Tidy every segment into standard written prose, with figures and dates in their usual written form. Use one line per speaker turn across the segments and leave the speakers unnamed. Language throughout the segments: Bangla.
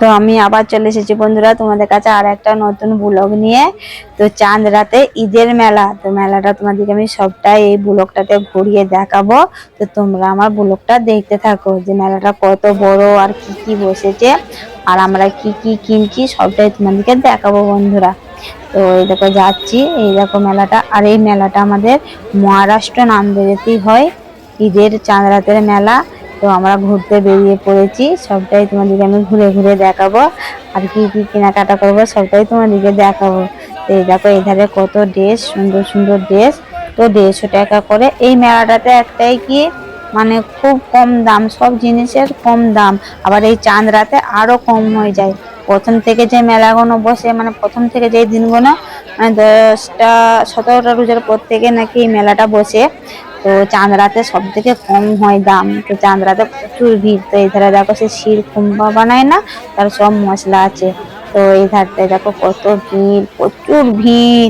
তো আমি আবার চলে এসেছি বন্ধুরা তোমাদের কাছে আর একটা নতুন ব্লগ নিয়ে। তো চাঁদ রাতে ঈদের মেলা, তো মেলাটা তোমাদেরকে আমি সবটাই এই ব্লগটাতে ঘুরিয়ে দেখাবো। তো তোমরা আমার ব্লগটা দেখতে থাকো যে মেলাটা কত বড় আর কি কি বসেছে আর আমরা কি কি কিনছি সবটাই তোমাদেরকে দেখাবো বন্ধুরা। তো এই দেখো যাচ্ছি, এই দেখো মেলাটা, আর এই মেলাটা আমাদের মহারাষ্ট্র নান্দেড়েতেই হয়, ঈদের চাঁদ রাতের মেলা। তো আমরা ঘুরতে বেরিয়ে পড়েছি, সবটাই তোমাদেরকে আমি ঘুরে ঘুরে দেখাবো আর কি কি কেনাকাটা করবো সবটাই তোমাদেরকে দেখাবো। তো এই দেখো এধারে কত ড্রেস, সুন্দর সুন্দর ড্রেস। তো 150 টাকা করে এই মেলাটাতে, একটাই কি মানে খুব কম দাম, সব জিনিসের কম দাম। আবার এই চাঁদ রাতে আরো কম হয়ে যায়। প্রথম থেকে যে মেলাগুলো বসে, মানে প্রথম থেকে যে দিনগুলো, মানে 10টা 17টা রোজার পর থেকে নাকি এই মেলাটা বসে। তো চাঁদ রাতে সব থেকে কম হয় দাম। তো চাঁদ রাতে প্রচুর ভিড়। তো এই ধারে দেখো সে শির কুম্ভা বানায় না, তার সব মশলা আছে। তো এই ধারটায় দেখো কত ভিড়, প্রচুর ভিড়।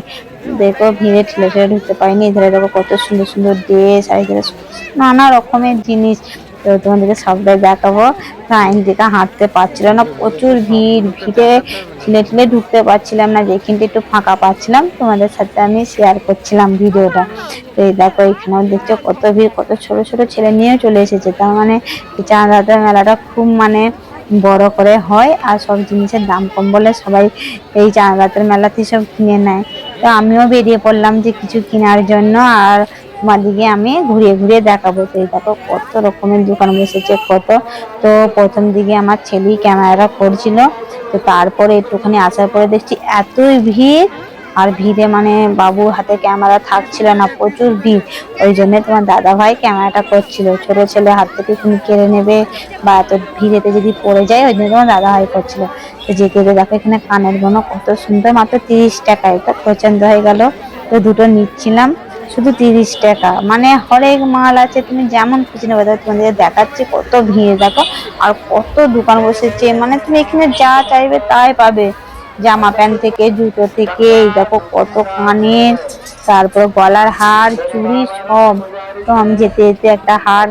দেখো ভিড়ে ঠেলে ঠেলে ঢুকতে পারিনি। এধারে দেখো কত সুন্দর সুন্দর ড্রেস আর এখানে নানা রকমের জিনিস। তো তোমাদেরকে সবটাই দেখাবো। আইন দিকে হাঁটতে পারছিল না, প্রচুর ভিড়, ভিড়ে ঠেলে ঠেলে ঢুকতে পারছিলাম না। যেখানটা একটু ফাঁকা পাচ্ছিলাম তোমাদের সাথে আমি শেয়ার করছিলাম ভিডিওটা। তো এই দেখো এখানেও দেখছো কত ভিড়, কত ছোট ছোট ছেলে নিয়েও চলে এসেছে। তার মানে চাঁদ রাতের মেলাটা খুব মানে বড় করে হয় আর সব জিনিসের দাম কম বলে সবাই এই চাঁদ রাতের মেলাতেই সব কিনে নেয়। তো আমিও বেরিয়ে পড়লাম যে কিছু কেনার জন্য, আর তোমাদেরকে আমি ঘুরিয়ে ঘুরিয়ে দেখাবো। তো এই দেখো কত রকমের দোকান বসেছে কত। তো প্রথম দিকে আমার ছেলেই ক্যামেরা করছিল, তো তারপরে একটুখানি আসার পরে দেখছি এতই ভিড়, আর ভিড়ে মানে বাবুর হাতে ক্যামেরা থাকছিল না, প্রচুর ভিড়। ওই জন্য তোমার দাদা ভাই ক্যামেরাটা করছিল, ছোট ছেলে হাত থেকে তুমি কেড়ে নেবে বা এত ভিড়েতে যদি পড়ে যায়, ওই জন্য তোমার দাদা ভাই করছিল। তো যেতে যেতে দেখো এখানে কানের গুলো কত সুন্দর, মাত্র 30 টাকায়। তো পছন্দ হয়ে গেল, তো দুটো নিচ্ছিলাম শুধু 30 টাকা। মানে হরেক মাল আছে, তুমি যেমন খুশি নেবে। তোমাদের দেখাচ্ছি কত ভিড় দেখো, আর কত দোকান বসেছে, মানে তুমি এখানে যা চাইবে তাই পাবে। জামা প্যান্ট থেকে জুতো থেকে, এই দেখো কত কানের, তারপর গলার হার চুড়ি সব। তো আমি যেতে যেতে একটা হার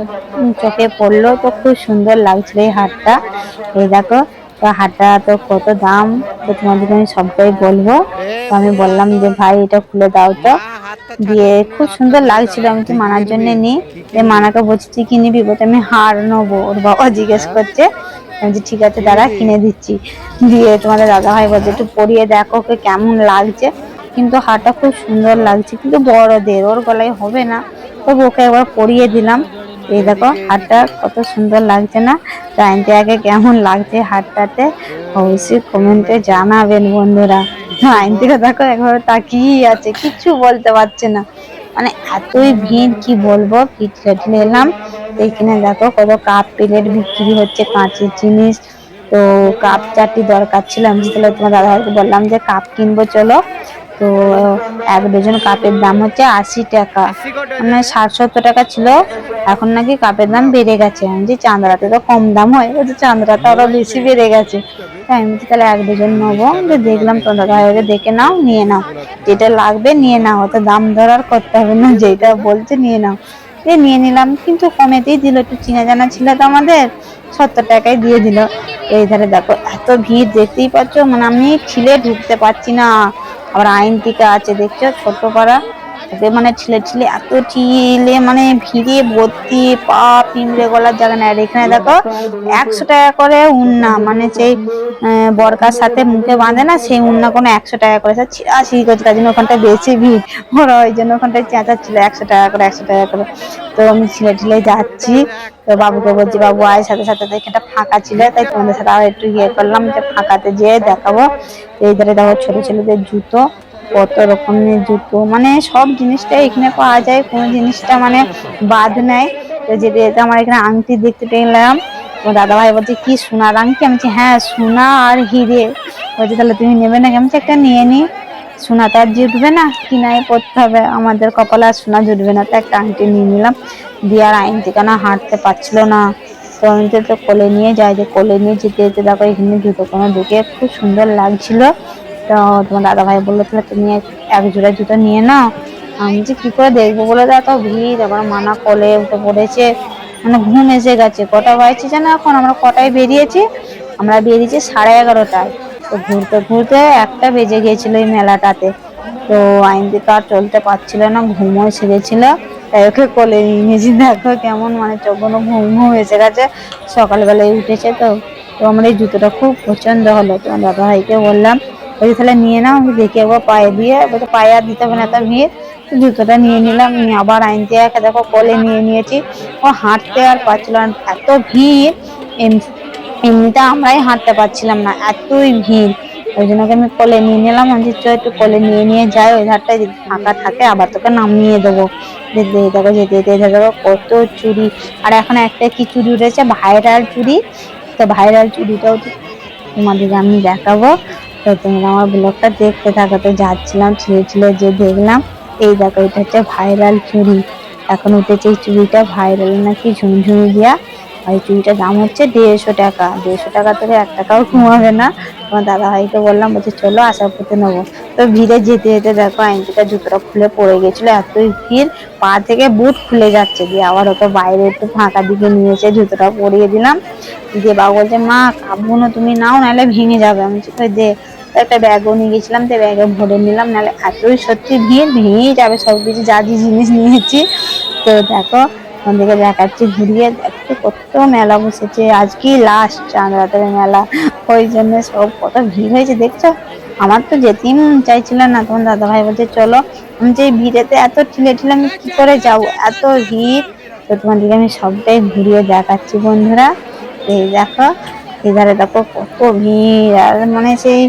চোখে পড়লো, তো খুব সুন্দর লাগছিল এই হারটা। এই দেখো, তো হারটা তো কত দাম, তো তোমাদেরকে আমি সবটাই বলবো। তো আমি বললাম যে ভাই এটা খুলে দাও তো, দিয়ে খুব সুন্দর লাগছিল। আমি তো মানার জন্য নিই, যে মানাকে বলছি তুই কি নিবি, বলতে আমি হার নেবো। ওর বাবা জিজ্ঞেস করছে, আমি যে ঠিক আছে দাঁড়া কিনে দিচ্ছি। দিয়ে তোমাদের দাদা ভাই বলছে একটু পরিয়ে দেখো ওকে কেমন লাগছে। কিন্তু হারটা খুব সুন্দর লাগছে, কিন্তু বড়দের ওর গলায় হবে না, তবু ওকে একবার পরিয়ে দিলাম। এই দেখো হারটা কত সুন্দর লাগছে না। টাইমটা আগে কেমন লাগছে হারটাতে অবশ্যই কমেন্টে জানাবেন বন্ধুরা। আইন থেকে দেখো একবার তাকিয়ে আছে, কিচ্ছু বলতে পারছে না, মানে এতই ভিড় কি বলবো। ফিটলে এলাম, তো এখানে দেখো কত কাপ প্লেট বিক্রি হচ্ছে, কাঁচের জিনিস। তো কাপ 4টি দরকার ছিল, আমি তাহলে তোমার দাদাকে বললাম যে কাপ কিনবো চলো। তো 1 ডজন কাপের দাম হচ্ছে 80 টাকা, মানে 60-70 টাকা ছিল। এখন নাকি কাপের দাম বেড়ে গেছে। আমি যে চাঁদরাতে তো কম দাম হয়, বলছে চাঁদরাতে আরো বেশি বেড়ে গেছে। তাই আমি তাহলে 1 ডজন নেবো। দেখলাম তো দাদা ভাইকে, দেখে নাও নিয়ে নাও, যেটা লাগবে নিয়ে নাও, অত দাম দরার করতে হবে না, যেটা বলছে নিয়ে নাও। নিয়ে নিলাম, কিন্তু কমেতেই দিল, একটু চিনা জানা ছিল তো আমাদের, 70 টাকায় দিয়ে দিল। এই ধারে দেখো এত ভিড়, দেখতেই পাচ্ছ, মানে আমি ছিলে ঢুকতে পারছি না। আবার আইন টিকা আছে দেখছো, ছোট পাড়া, ওকে মানে ছিলে ছিলে এত চিলে, মানে ভিড়ে ভর্তি, পা পিঁমড়ে গলার জায়গা নেই। আর এখানে দেখো 100 টাকা করে উন্না, মানে সেই বরকার সাথে মুখে বাঁধে না, সেই উন্না কোনো 100 টাকা করে, ছিঁড়াছিঁড়ি করছে, তার জন্য ওখানটায় বেশি ভিড়। ওরা ওই জন্য ওখানটায় চেঁচাচ্ছিল 100 টাকা করে, 100 টাকা করে। তো আমি ছিলে ছিলে যাচ্ছি, তো বাবুকে বলছি বাবু আয় সাথে সাথে, দেখে এটা ফাঁকা ছিল, তাই তোমাদের সাথে আর একটু ইয়ে করলাম যে ফাঁকাতে যেয়ে দেখাবো। এই ধারে দেখো ছোট ছেলেদের জুতো, কত রকমের জুতো, মানে সব জিনিসটা এখানে পাওয়া যায়, কোনো জিনিসটা মানে বাদ নেই। তো যেটা আমার এখানে আংটি দেখতে পেলাম, তোমার দাদা ভাই বলছে কি সোনার আংটি, আমি বলছি হ্যাঁ সোনা আর হিরে। বলছে তাহলে তুমি নেবে না, আমি একটা নিয়ে নি, সোনা তো আর জুটবে না, কিনাই পড়তে হবে, আমাদের কপালে আর সোনা জুটবে না। তো একটা আংটি নিয়ে নিলাম। দিয়ে আর আইন থেকে না হাঁটতে পারছিল না, তো আমি তো কোলে নিয়ে যাই, যে কোলে নিয়ে যেতে যেতে দেখো এখানে জুতো কোনো দেখে খুব সুন্দর লাগছিল। তো তোমার দাদা ভাই বললো তাহলে তুমি 1 জোড়া জুতো নিয়ে নাও। আমি যে কি করে দেখবো বলে, এত ভিড়, আবার মানা কোলে উঠে পড়েছে, মানে ঘুম এসে গেছে। কটা বাজছে জানো এখন, আমরা কটায় বেরিয়েছি, আমরা বেরিয়েছি 11:30টায়। তো ঘুরতে ঘুরতে 1টা বেজে গিয়েছিল এই মেলাটাতে। তো আইনদিকা আর চলতে পারছিল না, ঘুমও এসে গেছিল, তাই ওকে কোলে নিয়ে নিয়েছি। দেখো কেমন মানে চোখগুলো ঘুম ঘুম এসে গেছে, সকালবেলায় উঠেছে। তো তো আমার এই জুতোটা খুব পছন্দ হলো, তোমার দাদা ভাইকে বললাম ওই তাহলে নিয়ে নাও, আমি দেখি একবার পায়ে দিয়ে, বলতে পায়ে আর দিতে হবে না, এত ভিড়। তো জুতোটা নিয়ে নিলাম, নিয়ে আবার আইনদিয়াকে দেখো কোলে নিয়ে নিয়েছি। ও হাঁটতে আর পারছিল না, এত ভিড়। এমনিতে আমরাই হাঁটতে পারছিলাম না, এতই ভিড়। ওই জন্য আমি কোলে নিয়ে নিলাম, আমি চ একটু কোলে নিয়ে নিয়ে যাই, ওই ধারটায় যদি ফাঁকা থাকে আবার তোকে নামিয়ে দেবো। দেখো যেতে যেতে দেখো কত চুড়ি। আর এখন একটা কি চুড়ি উঠেছে, ভাইরাল চুড়ি। তো ভাইরাল চুড়িটাও তোমাদেরকে আমি দেখাবো। তো তোমরা আমার ব্লগটা দেখতে থাকো। তো যাচ্ছিলাম ছিলে ছিলে যে দেখলাম, এই দেখো এটা হচ্ছে ভাইরাল চুড়ি। এখন উঠেছে এই চুড়িটা, ভাইরাল নাকি ঝুমঝুমি দিয়া। আর এই চুড়িটার দাম হচ্ছে 150 টাকা। 150 টাকা থেকে 1 টাকাও কমাবে না। তোমার দাদা ভাইকে বললাম, বলছে চলো আশা করতে নেবো। তো ভিড়ে যেতে যেতে দেখো আইনটিকা জুতোটা খুলে পড়ে গেছিল, এতই ভিড়, পা থেকে বুট খুলে যাচ্ছে। দিয়ে আবার ওকে বাইরে একটু ফাঁকা দিকে নিয়েছে, জুতোটা পরিয়ে দিলাম। দিয়ে বাবা বলছে মা কাঁপবো না, তুমি নাও, নাহলে ভেঙে যাবে। আমি বলছি দে। একটা ব্যাগও নিয়ে গেছিলাম, তো ব্যাগে ভরে নিলাম, নাহলে এতই সত্যি ভিড়, ভেঙেই যাবে সবকিছু যা যে জিনিস নিয়েছি। তো দেখো আমাদেরকে দেখাচ্ছি ঘুরিয়ে, দেখতে কত মেলা বসেছে, আজকে লাস্ট চাঁদ রাতের মেলা, ওই জন্য সব কত ভিড় হয়েছে দেখছো। আমার তো যেতেই মন চাইছিল না, তখন দাদা ভাই বলছে চলো। আমি যে ভিড়েতে এত ঠেলে ঠেলে আমি কি করে যাবো, এত ভিড়। তো তোমাদেরকে আমি সবটাই ঘুরিয়ে দেখাচ্ছি বন্ধুরা। এই দেখো এধারে দেখো কত ভিড়, আর মানে সেই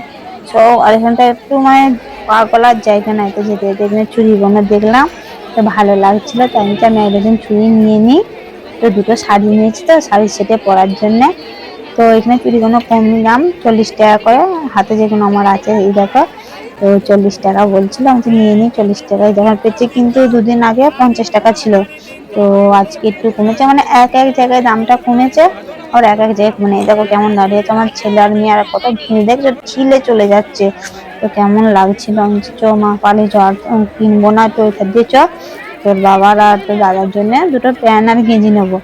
সব। আর এখানটা একটু মানে পা গলার জায়গা নাই, তো যেতে যেতে এখানে চুড়িগুলো দেখলাম, তো ভালো লাগছিল, তাই আমি একজন চুড়ি নিয়ে নিই। তো দুটো শাড়ি নিয়েছি, তো শাড়ি সেটে পরার জন্য। তো এখানে চুড়িগুলো কম দাম, 40 টাকা করে। হাতে যেগুলো আমার আছে এই দেখো, তো 40 টাকা বলছিল, আমি নিয়ে নিই 40 টাকায় যখন পেয়েছি। কিন্তু দুদিন আগে 50 টাকা ছিল, তো আজকে একটু কমেছে, মানে এক এক জায়গায় দামটা কমেছে, আর এক এক জায়গায় মানে দেখো কেমন দাঁড়িয়েছে আমার ছেলে আর মেয়ে, আর কত ভিড় দেখছো, ছিলে চলে যাচ্ছে। তো কেমন লাগছিল, আমি চ মা পালে চ, আর কিনবো না, তো ওইখান দিয়ে চ, তোর বাবার আর তোর দাদার জন্য দুটো প্যান্ট আর গেঞ্জি নেবো।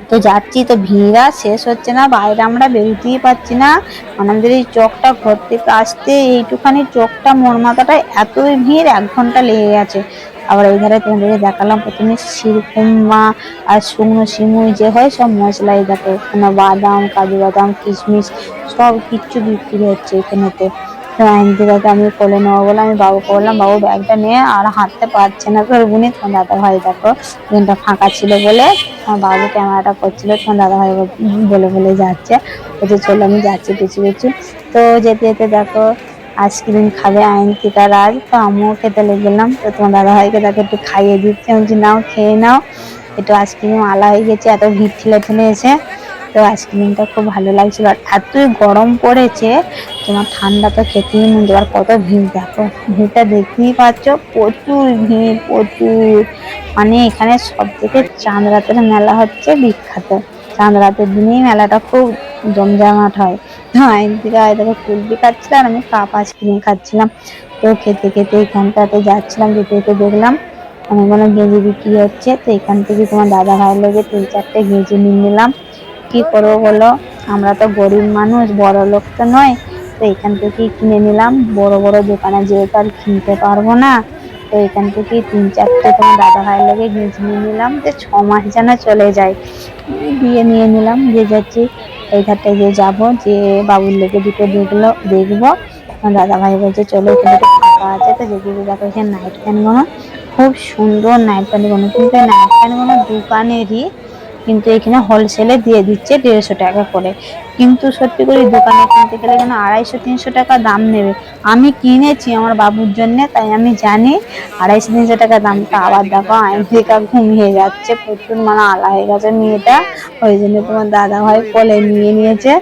তো যাচ্ছি, তো ভিড় আর শেষ হচ্ছে না, বাইরে আমরা বেরোতেই পারছি না। আমাদের এই চকটা ঘর থেকে আসতে, এইটুখানি চকটা মোড় মাথাটায় এতই ভিড়, 1 ঘন্টা লেগে গেছে। আবার এই ধারে তোমাদেরকে দেখালাম প্রথমে শিরকুম্মা আর শুকনো সিমুই যে হয় সব মশলা, এই দেখো এখানে বাদাম, কাজু বাদাম, কিশমিশ সব কিচ্ছু বিক্রি হচ্ছে এখানেতে। আইনদিদাকে আমি কোলে নেবো বলে আমি বাবুকে বললাম, বাবু ব্যাগটা নিয়ে, আর হাঁটতে পারছে না গুনি। তোমার দাদা ভাই দেখো ট্রেনটা ফাঁকা ছিল বলে আমার বাবু ক্যামেরাটা করছিল, তোমার দাদা ভাই বলে বলে যাচ্ছে, বলছে চলো আমি যাচ্ছি পিছু পিছু। তো যেতে যেতে দেখো আইসক্রিম খাবে আইনদিকা রাজ, তো আমিও খেতে লেগে গেলাম। তো তোমার দাদা ভাইকে দেখো একটু খাইয়ে দিচ্ছে, আমি বলছি নাও খেয়ে নাও। একটু আইসক্রিম আলা হয়ে গেছে, এত ভিড় ঠেলে ঠেলে এসে। তো আইসক্রিমটা খুব ভালো লাগছিল, আর এতই গরম পড়েছে, তোমার ঠান্ডা তো খেতেই মন যাবে। আর কত ভিড় দেখো, ভিড়টা দেখতেই পাচ্ছ, প্রচুর ভিড় প্রচুর। মানে এখানে সব থেকে চাঁদ রাতের মেলা হচ্ছে বিখ্যাত, চাঁদ রাতের দিনেই মেলাটা খুব জমজমাট হয়। তো আইনদিকা দেখো কুলফি খাচ্ছিল, আর আমি কাপ আইসক্রিম খাচ্ছিলাম। তো খেতে খেতে এখানটাতে যাচ্ছিলাম, যেতে যেতে দেখলাম অনেকগুলো গেঁজি বিক্রি হচ্ছে। তো এখান থেকে তোমার দাদা ভাইয়ের লেগে 3-4টে গেঁজি নিয়ে নিলাম। কি করবো বলো, আমরা তো গরিব মানুষ, বড় লোক তো নয়। তো এখান থেকেই কিনে নিলাম, বড় বড় দোকানে যেহেতু আর কিনতে পারবো না। তো এখান থেকে 3-4টে তোমার দাদা ভাইয়ের লেগে গেঁজি নিয়ে নিলাম, যে 6 মাস যেন চলে যায়। দিয়ে নিয়ে নিলাম, যে যাচ্ছি এই ধারটায় যে যাবো, যে বাবুর লেগে দুটো দেখবো। আমার দাদা ভাই বলছে চলো এখানে একটু ফাঁকা আছে, তো যেতে দেখো এখানে নাইট প্যান্ট গুলো খুব সুন্দর, নাইট প্যান্ট গুলো কিন্তু নাইট প্যান্ট গুলো দোকানেরই, কিন্তু এখানে হোলসেলে দিয়ে দিচ্ছে 150 টাকা করে। কিন্তু সত্যি করে দোকানে কিনতে গেলে এখানে 250-300 টাকা দাম নেবে। আমি কিনেছি আমার বাবুর জন্য, তাই আমি জানি 250-300 টাকা দামটা। আবার দেখো আইনদিকা ঘুমিয়ে যাচ্ছে, প্রচুর মানে আলা হয়ে গেছে মেয়েটা, ওই জন্য তোমার দাদা ভাই কোলে নিয়ে নিয়েছে।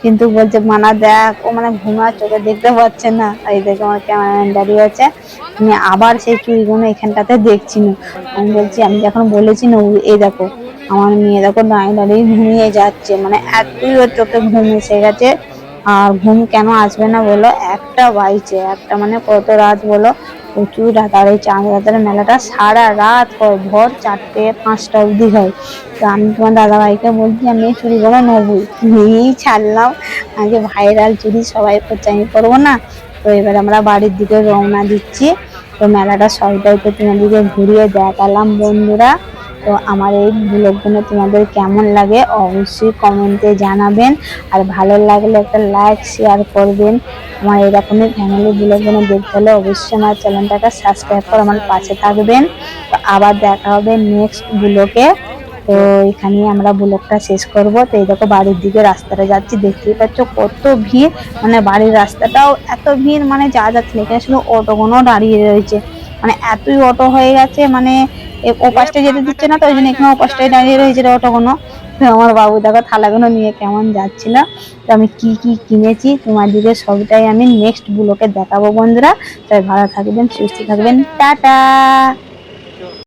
কিন্তু বলছে মানা দেখ, ও মানে ঘুমা চোখে দেখতে পাচ্ছে না। এই দেখে আমার ক্যামেরাম্যান দাঁড়িয়ে আছে, আমি আবার সেই চুড়িগুলো এখানটাতে দেখছি না। আমি বলছি, আমি যখন বলেছি না, এই দেখো আমার মেয়ে দেখো দাঁড়িয়ে দাঁড়িয়ে ঘুমিয়ে যাচ্ছে, মানে এতই ওর চোখে ঘুম এসে গেছে। আর ঘুম কেন আসবে না বলো, একটা বাইচে, একটা মানে কত রাত বলো, প্রচুর রাত। আর এই চাঁদ রাতের মেলাটা সারা রাত হয়, ভোর 4টে 5টা অবধি হয়। তো আমি তোমার দাদা ভাইকে বলছি আমি এই চুড়িগুলো নেবই, নিয়েই ছাড়লাম। আগে ভাইরাল চুড়ি সবাই করছে, আমি করবো না। তো এবার আমরা বাড়ির দিকে রওনা দিচ্ছি। তো মেলাটা সবটাই তো তোমাদেরকে ঘুরিয়ে দেখালাম বন্ধুরা। তো আমার এই ব্লগগুলো তোমাদের কেমন লাগে অবশ্যই কমেন্টে জানাবেন। আর ভালো লাগলে একটা লাইক শেয়ার করবেন। আমার এরকমই ফ্যামিলি ব্লগগুলো দেখতে হলে অবশ্যই আমার চ্যানেলটাকে সাবস্ক্রাইব করে আমার পাশে থাকবেন। তো আবার দেখা হবে নেক্সট ব্লগে। তো এখানেই আমরা ব্লগটা শেষ করব। তো এই দেখো বাড়ির দিকে রাস্তাটা যাচ্ছি, দেখতেই পাচ্ছ কত ভিড়, মানে বাড়ির রাস্তাটাও এত ভিড়, মানে যা যাচ্ছে এখানে শুধু অটোগুলো দাঁড়িয়ে রয়েছে, মানে এতই অটো হয়ে গেছে, মানে ও পাশটা যেতে দিচ্ছে না, তো ওই জন্য এখানে ও পাশটাই দাঁড়িয়ে রয়েছে অটোগুলো। তো আমার বাবু দেখো থালাগুলো নিয়ে কেমন যাচ্ছিল। তো আমি কি কি কিনেছি তোমাদেরকে সবটাই আমি নেক্সট ব্লগে দেখাবো বন্ধুরা। তাই ভালো থাকবেন, সুস্থ থাকবেন, টাটা।